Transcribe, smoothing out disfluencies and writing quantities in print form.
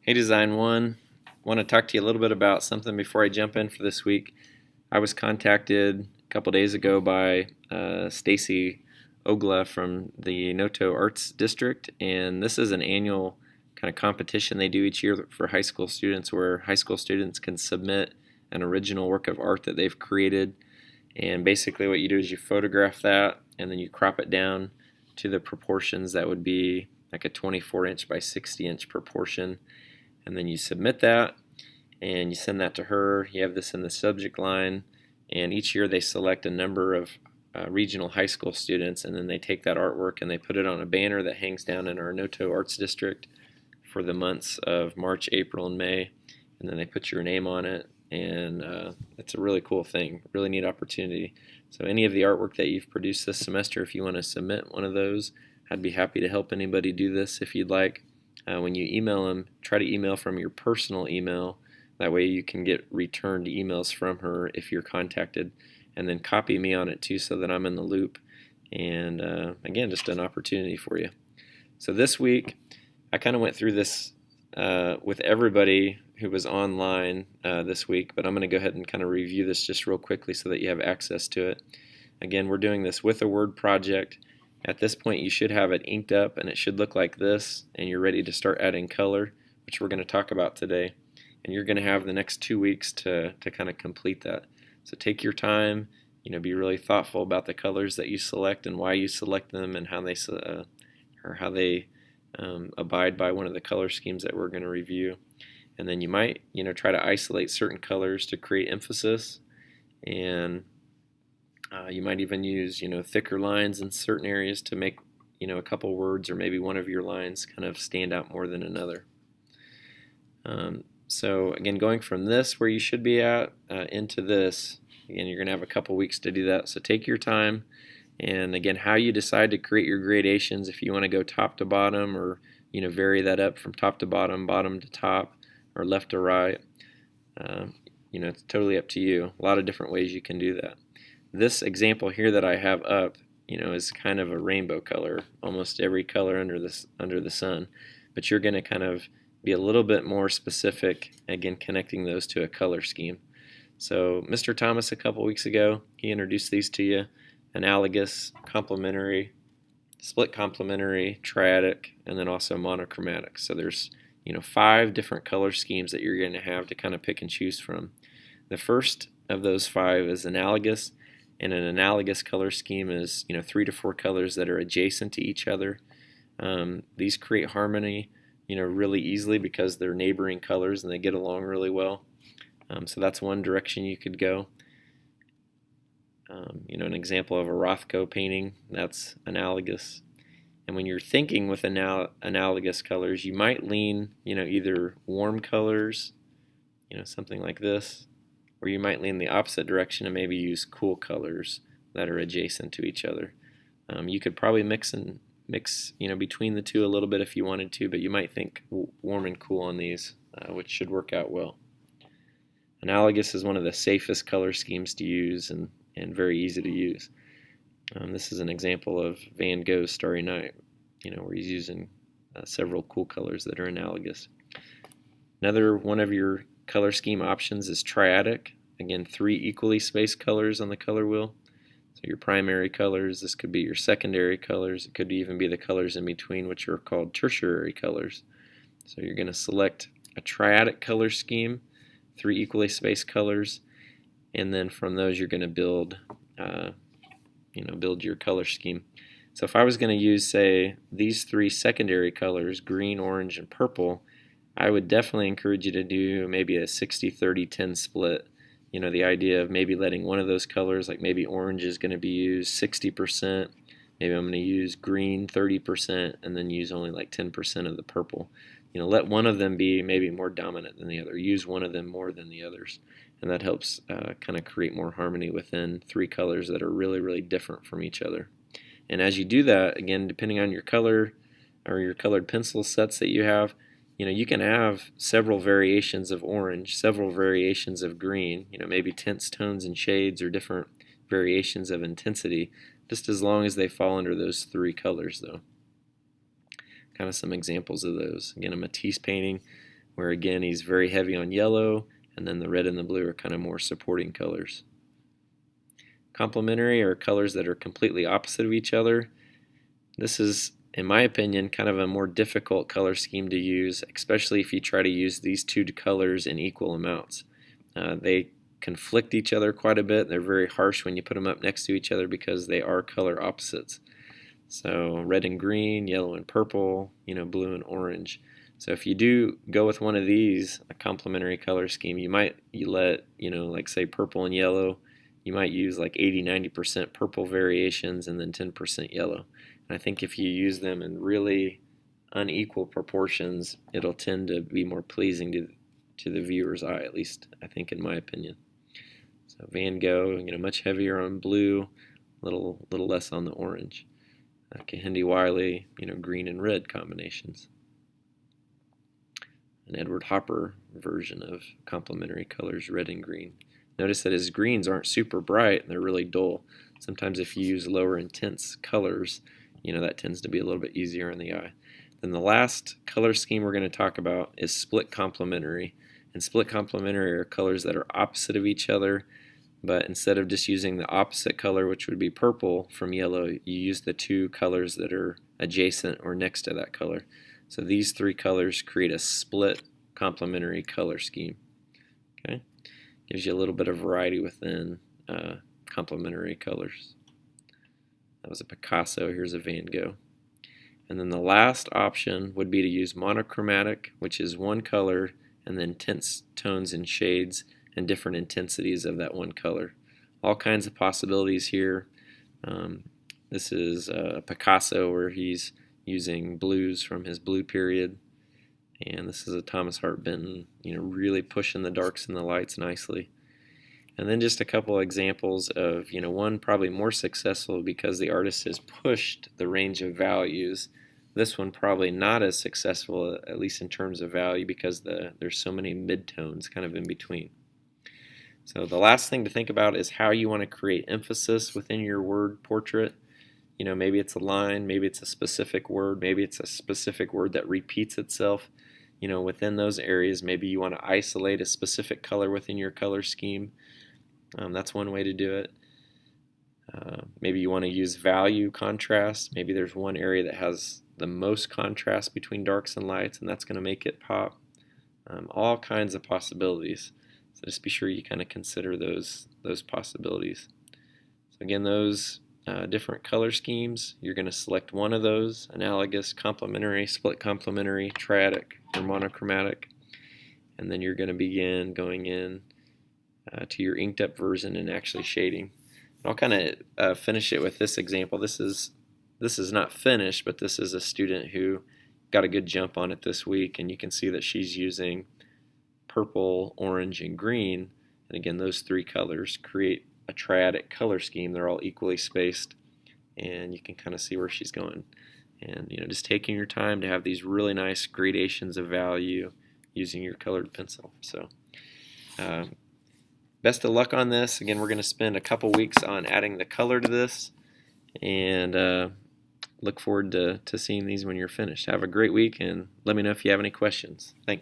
Hey Design One, want to talk to you a little bit about something before I jump in for this week. I was contacted a couple days ago by Stacy Ogla from the Noto Arts District, and this is an annual kind of competition they do each year for high school students where high school students can submit an original work of art that they've created. And basically what you do is you photograph that and then you crop it down to the proportions that would be like a 24 inch by 60 inch proportion, and then you submit that and you send that to her. You have this in the subject line, and each year they select a number of regional high school students, and then they take that artwork and they put it on a banner that hangs down in our Noto Arts District for the months of March, April, and May, and then they put your name on it, and it's a really cool thing, really neat opportunity. So any of the artwork that you've produced this semester, if you want to submit one of those, I'd be happy to help anybody do this if you'd like. When you email them, try to email from your personal email. That way you can get returned emails from her if you're contacted, and then copy me on it too so that I'm in the loop. And again, just an opportunity for you. So this week, I kind of went through this with everybody who was online this week, but I'm going to go ahead and kind of review this just real quickly so that you have access to it. Again, we're doing this with a Word project. At this point you should have it inked up and it should look like this, and you're ready to start adding color, which we're going to talk about today. And you're going to have the next 2 weeks to kind of complete that. So take your time, be really thoughtful about the colors that you select and why you select them, and how they abide by one of the color schemes that we're going to review. And then you might try to isolate certain colors to create emphasis, and you might even use thicker lines in certain areas to make a couple words or maybe one of your lines kind of stand out more than another. So again, going from this where you should be at into this, again, you're going to have a couple weeks to do that. So take your time, and again, how you decide to create your gradations, if you want to go top to bottom or vary that up from top to bottom, bottom to top, or left to right, it's totally up to you. A lot of different ways you can do that. This example here that I have up, is kind of a rainbow color, almost every color under the sun, but you're going to kind of be a little bit more specific, again connecting those to a color scheme. So Mr. Thomas a couple weeks ago, he introduced these to you: analogous, complementary, split complementary, triadic, and then also monochromatic. So there's 5 different color schemes that you're going to have to kind of pick and choose from. The first of those 5 is analogous, and an analogous color scheme is 3 to 4 colors that are adjacent to each other. These create harmony really easily because they're neighboring colors and they get along really well. So that's one direction you could go. An example of a Rothko painting, that's analogous. And when you're thinking with analogous colors, you might lean either warm colors, something like this, or you might lean the opposite direction and maybe use cool colors that are adjacent to each other. You could probably mix between the two a little bit if you wanted to, but you might think warm and cool on these, which should work out well. Analogous is one of the safest color schemes to use and very easy to use. This is an example of Van Gogh's Starry Night, where he's using several cool colors that are analogous. Another one of your color scheme options is triadic. Again, 3 equally spaced colors on the color wheel. So your primary colors, this could be your secondary colors, it could even be the colors in between, which are called tertiary colors. So you're going to select a triadic color scheme, 3 equally spaced colors, and then from those you're going to build your color scheme. So if I was going to use, say, these 3 secondary colors, green, orange, and purple, I would definitely encourage you to do maybe a 60-30-10 split. The idea of maybe letting one of those colors, like maybe orange is going to be used 60%, maybe I'm going to use green 30%, and then use only like 10% of the purple. Let one of them be maybe more dominant than the other. Use one of them more than the others, and that helps kind of create more harmony within 3 colors that are really, really different from each other. And as you do that, again, depending on your color or your colored pencil sets that you have, you can have several variations of orange, several variations of green, maybe tints, tones, and shades, or different variations of intensity, just as long as they fall under those 3 colors, though. Kind of some examples of those. Again, a Matisse painting where again he's very heavy on yellow, and then the red and the blue are kind of more supporting colors. Complementary are colors that are completely opposite of each other. This is, in my opinion, kind of a more difficult color scheme to use, especially if you try to use these two colors in equal amounts. They conflict each other quite a bit. They're very harsh when you put them up next to each other because they are color opposites. So red and green, yellow and purple, blue and orange. So if you do go with one of these, a complementary color scheme, you let, like say purple and yellow, you might use like 80-90% purple variations and then 10% yellow. And I think if you use them in really unequal proportions, it'll tend to be more pleasing to the viewer's eye, at least I think in my opinion. So Van Gogh, much heavier on blue, little less on the orange. Kehinde Wiley, green and red combinations. An Edward Hopper version of complementary colors, red and green. Notice that his greens aren't super bright, they're really dull. Sometimes if you use lower intense colors, that tends to be a little bit easier on the eye. Then the last color scheme we're going to talk about is split complementary. And split complementary are colors that are opposite of each other, but instead of just using the opposite color, which would be purple from yellow, you use the two colors that are adjacent or next to that color. So these three colors create a split complementary color scheme. Okay, gives you a little bit of variety within complementary colors. That was a Picasso. Here's a Van Gogh. And then the last option would be to use monochromatic, which is one color and then tense tones and shades and different intensities of that one color. All kinds of possibilities here. This is Picasso, where he's using blues from his blue period, and this is a Thomas Hart Benton, really pushing the darks and the lights nicely. And then just a couple examples of, one probably more successful because the artist has pushed the range of values. This one probably not as successful, at least in terms of value, because there's so many midtones kind of in between. So the last thing to think about is how you want to create emphasis within your word portrait. Maybe it's a line, maybe it's a specific word, maybe it's a specific word that repeats itself. Within those areas, maybe you want to isolate a specific color within your color scheme. That's one way to do it. Maybe you want to use value contrast. Maybe there's one area that has the most contrast between darks and lights, and that's going to make it pop. All kinds of possibilities. So just be sure you kind of consider those possibilities. So again, those different color schemes, you're going to select one of those: analogous, complementary, split complementary, triadic, or monochromatic. And then you're going to begin going in to your inked up version and actually shading. And I'll kind of finish it with this example. This is not finished, but this is a student who got a good jump on it this week, and you can see that she's using purple, orange, and green. And again, those three colors create a triadic color scheme. They're all equally spaced, and you can kind of see where she's going. And just taking your time to have these really nice gradations of value using your colored pencil. So best of luck on this. Again, we're going to spend a couple weeks on adding the color to this, and look forward to seeing these when you're finished. Have a great week, and let me know if you have any questions. Thanks.